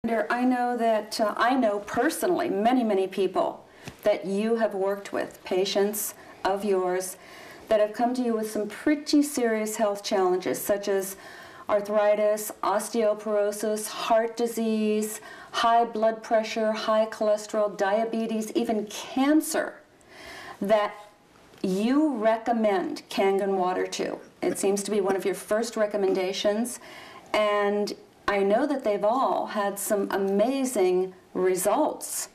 I know that I know personally many people that you have worked with, patients of yours, that have come to you with some pretty serious health challenges, such as arthritis, osteoporosis, heart disease, high blood pressure, high cholesterol, diabetes, even cancer, that you recommend Kangen water to. It seems to be one of your first recommendations, and I know that they've all had some amazing results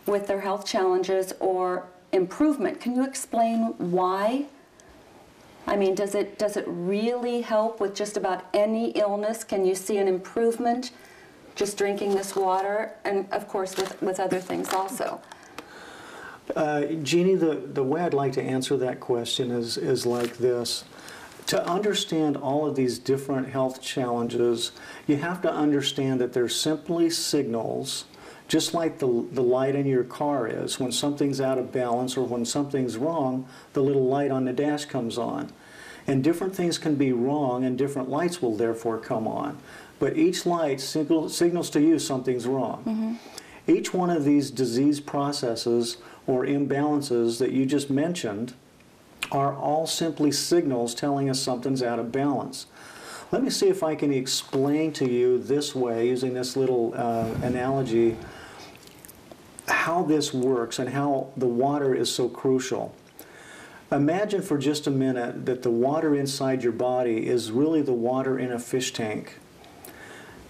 with their health challenges or improvement. Can you explain why? I mean, does it really help with just about any illness? Can you see an improvement just drinking this water? And of course with other things also. Jeannie, the way I'd like to answer that question is like this. To understand all of these different health challenges, you have to understand that they're simply signals, just like the light in your car is. When something's out of balance or when something's wrong, the little light on the dash comes on. And different things can be wrong, and different lights will therefore come on. But each light signals to you something's wrong. Mm-hmm. Each one of these disease processes or imbalances that you just mentioned are all simply signals telling us something's out of balance. Let me see if I can explain to you this way, using this little analogy, how this works and how the water is so crucial. Imagine for just a minute that the water inside your body is really the water in a fish tank.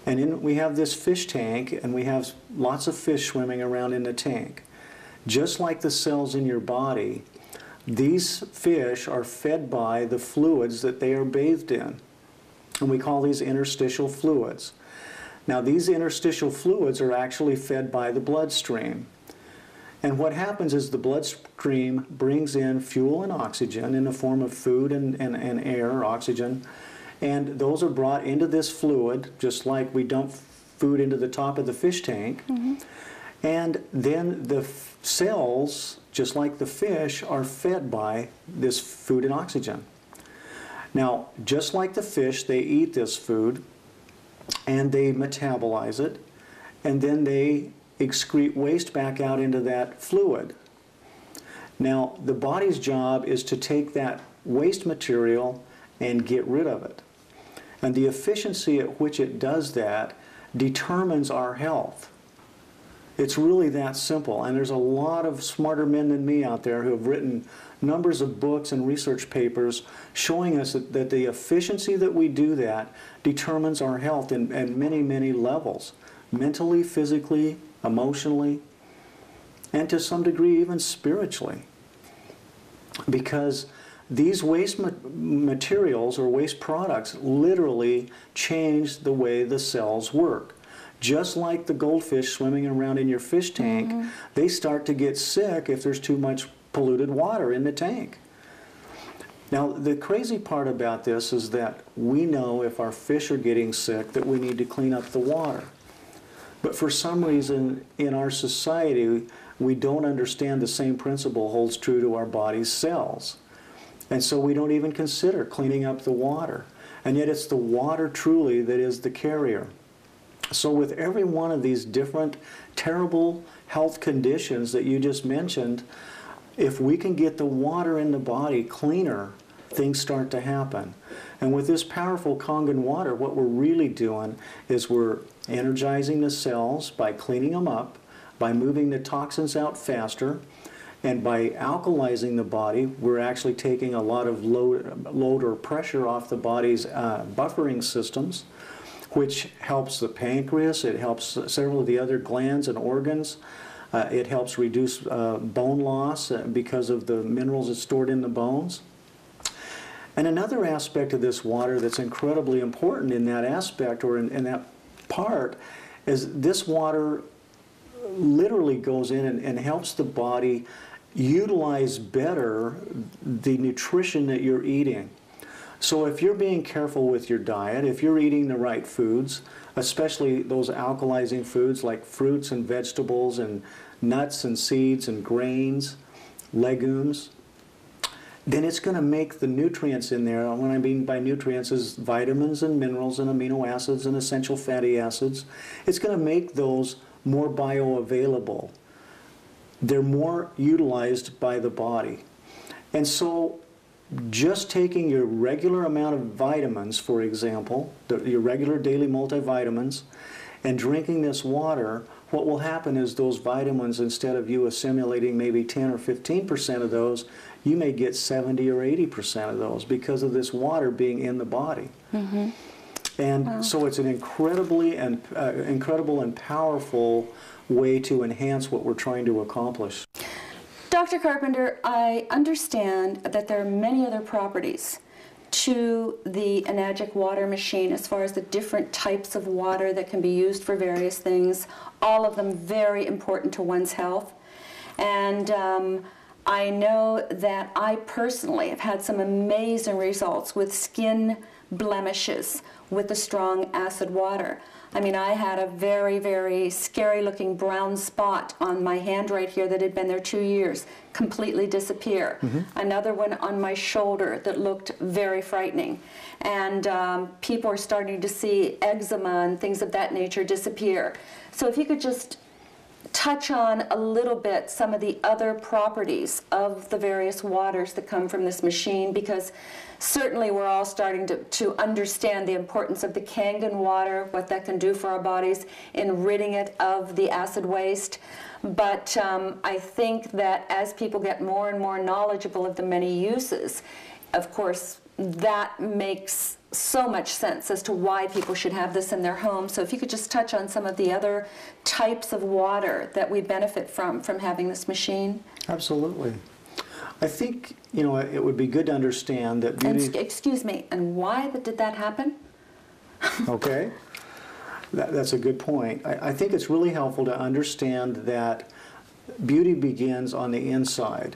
And we have this fish tank, and we have lots of fish swimming around in the tank. Just like the cells in your body, these fish are fed by the fluids that they are bathed in. And we call these interstitial fluids. Now, these interstitial fluids are actually fed by the bloodstream. And what happens is the bloodstream brings in fuel and oxygen in the form of food and air, oxygen. And those are brought into this fluid, just like we dump food into the top of the fish tank. Mm-hmm. And then the cells, just like the fish, are fed by this food and oxygen. Now, just like the fish, they eat this food, and they metabolize it, and then they excrete waste back out into that fluid. Now, the body's job is to take that waste material and get rid of it. And the efficiency at which it does that determines our health. It's really that simple. And there's a lot of smarter men than me out there who have written numbers of books and research papers showing us that the efficiency that we do that determines our health in many levels. Mentally, physically, emotionally, and to some degree even spiritually. Because these waste materials or waste products literally change the way the cells work. Just like the goldfish swimming around in your fish tank, mm-hmm. they start to get sick if there's too much polluted water in the tank. Now, the crazy part about this is that we know if our fish are getting sick that we need to clean up the water. But for some reason in our society, we don't understand the same principle holds true to our body's cells. And so we don't even consider cleaning up the water. And yet it's the water truly that is the carrier. So with every one of these different terrible health conditions that you just mentioned, if we can get the water in the body cleaner, things start to happen. And with this powerful Kangen water, what we're really doing is we're energizing the cells by cleaning them up, by moving the toxins out faster, and by alkalizing the body, we're actually taking a lot of load or pressure off the body's buffering systems, which helps the pancreas, it helps several of the other glands and organs. It helps reduce bone loss because of the minerals that's stored in the bones. And another aspect of this water that's incredibly important in that aspect or in that part is this water literally goes in and helps the body utilize better the nutrition that you're eating. So if you're being careful with your diet, if you're eating the right foods, especially those alkalizing foods like fruits and vegetables and nuts and seeds and grains, legumes, then it's going to make the nutrients in there, and what I mean by nutrients is vitamins and minerals and amino acids and essential fatty acids, it's going to make those more bioavailable. They're more utilized by the body. And so just taking your regular amount of vitamins, for example, your regular daily multivitamins, and drinking this water, what will happen is those vitamins, instead of you assimilating maybe 10 or 15% of those, you may get 70 or 80% of those because of this water being in the body. Mm-hmm. And wow. So it's an incredible and powerful way to enhance what we're trying to accomplish. Dr. Carpenter, I understand that there are many other properties to the Enagic water machine as far as the different types of water that can be used for various things, all of them very important to one's health. And I know that I personally have had some amazing results with skin blemishes with the strong acid water. I mean, I had a very, very scary looking brown spot on my hand right here that had been there 2 years, completely disappear. Mm-hmm. Another one on my shoulder that looked very frightening. And people are starting to see eczema and things of that nature disappear. So if you could just touch on a little bit some of the other properties of the various waters that come from this machine, because certainly we're all starting to understand the importance of the Kangen water, what that can do for our bodies in ridding it of the acid waste. But I think that as people get more and more knowledgeable of the many uses, of course, that makes so much sense as to why people should have this in their home. So if you could just touch on some of the other types of water that we benefit from having this machine. Absolutely. I think, you know, it would be good to understand that beauty... And, excuse me, and why did that happen? Okay. That's a good point. I think it's really helpful to understand that beauty begins on the inside.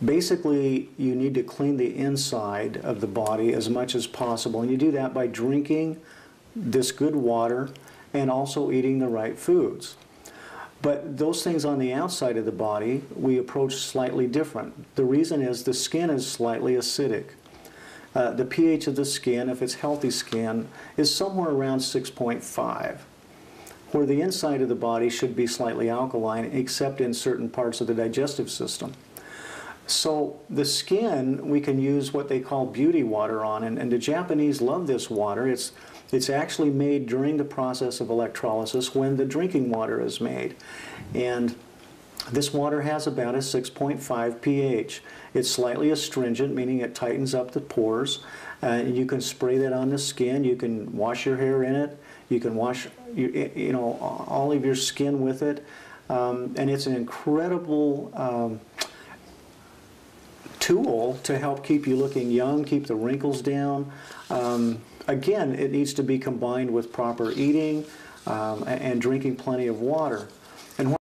Basically, you need to clean the inside of the body as much as possible, and you do that by drinking this good water and also eating the right foods. But those things on the outside of the body, we approach slightly different. The reason is the skin is slightly acidic. The pH of the skin, if it's healthy skin, is somewhere around 6.5, where the inside of the body should be slightly alkaline, except in certain parts of the digestive system. So the skin, we can use what they call beauty water on, and the Japanese love this water. It's actually made during the process of electrolysis when the drinking water is made. And this water has about a 6.5 pH. It's slightly astringent, meaning it tightens up the pores. You can spray that on the skin. You can wash your hair in it. You can wash all of your skin with it. And it's an incredible tool to help keep you looking young, keep the wrinkles down. Again, it needs to be combined with proper eating and drinking plenty of water.